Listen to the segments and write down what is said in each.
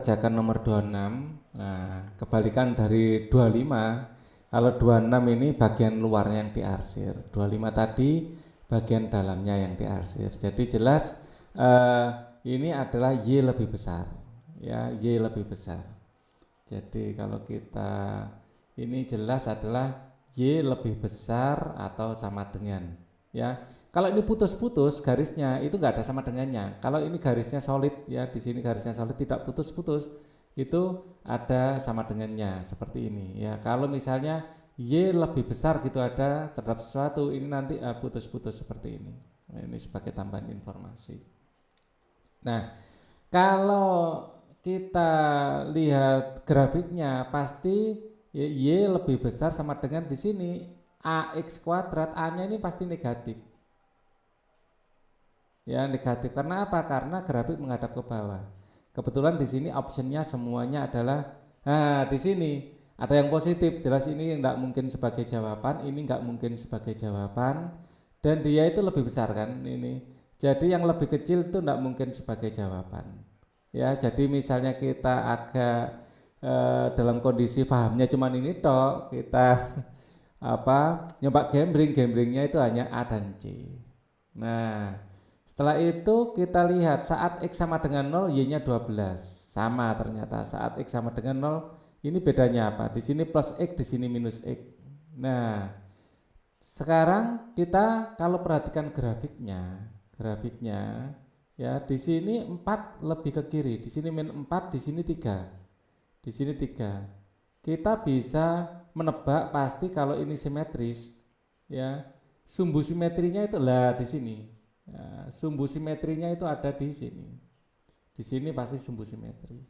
Kerjakan nomor 26. Nah, kebalikan dari 25. Kalau 26 ini bagian luarnya yang diarsir, 25 tadi bagian dalamnya yang diarsir. Jadi jelas ini adalah Y lebih besar. Ya, Y lebih besar. Jadi kalau kita ini jelas adalah Y lebih besar atau sama dengan, ya. Kalau ini putus-putus garisnya itu nggak ada sama dengannya. Kalau ini garisnya solid, ya, di sini garisnya solid tidak putus-putus, itu ada sama dengannya seperti ini, ya. Kalau misalnya Y lebih besar gitu ada terhadap sesuatu, ini nanti putus-putus seperti ini. Nah, ini sebagai tambahan informasi. Nah, kalau kita lihat grafiknya pasti Y lebih besar sama dengan di sini AX kuadrat, A-nya ini pasti negatif. Ya, negatif. Karena apa? Karena grafik menghadap ke bawah. Kebetulan di sini optionnya semuanya adalah, nah di sini ada yang positif, jelas ini enggak mungkin sebagai jawaban, ini enggak mungkin sebagai jawaban, dan dia itu lebih besar kan ini. Jadi yang lebih kecil itu enggak mungkin sebagai jawaban. Ya, jadi misalnya kita agak dalam kondisi pahamnya cuman ini tok, kita nyoba gamblingnya itu hanya A dan C. Nah, setelah itu kita lihat saat X sama dengan 0, Y-nya 12. Sama ternyata saat X sama dengan 0, ini bedanya apa? Di sini plus X, di sini minus X. Nah, sekarang kita kalau perhatikan grafiknya ya di sini 4 lebih ke kiri, di sini min 4, di sini 3. Di sini 3. Kita bisa menebak pasti kalau ini simetris, ya. Sumbu simetrinya itu lah di sini. Ya, sumbu simetrinya itu ada di sini. Di sini pasti sumbu simetri.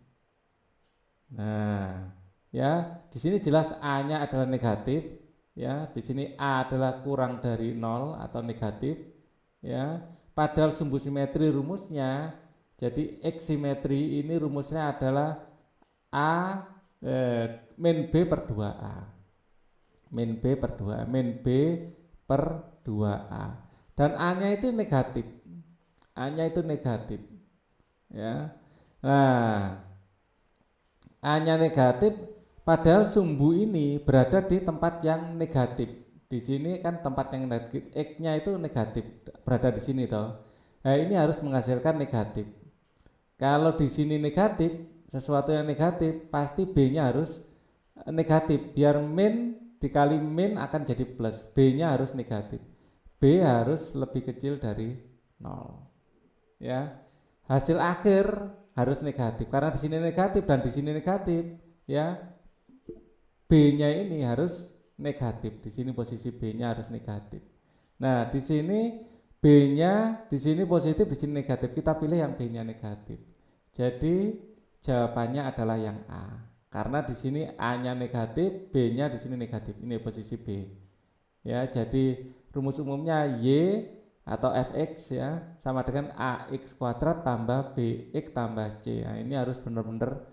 Nah, ya, di sini jelas A-nya adalah negatif, ya. Di sini A adalah kurang dari 0 atau negatif, ya. Padahal sumbu simetri rumusnya, jadi X simetri ini rumusnya adalah A min B per 2A. Min B per 2A, min B per 2A. Dan A-nya itu negatif. A-nya itu negatif. Ya. Nah, A-nya negatif padahal sumbu ini berada di tempat yang negatif. Di sini kan tempat yang negatif, X-nya itu negatif, berada di sini toh. Nah, ini harus menghasilkan negatif. Kalau di sini negatif, sesuatu yang negatif, pasti B-nya harus negatif. Biar min dikali min akan jadi plus, B-nya harus negatif. B harus lebih kecil dari 0. Ya. Hasil akhir harus negatif karena di sini negatif dan di sini negatif, ya. B-nya ini harus negatif. Di sini posisi B-nya harus negatif. Nah, di sini B-nya di sini positif, di sini negatif. Kita pilih yang B-nya negatif. Jadi jawabannya adalah yang A. Karena di sini A-nya negatif, B-nya di sini negatif. Ini posisi B. Ya, jadi rumus umumnya Y atau Fx ya sama dengan AX kuadrat tambah BX tambah C. Nah, ini harus benar-benar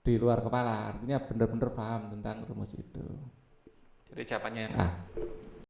di luar kepala, artinya benar-benar paham tentang rumus itu. Jadi jawabannya yang A.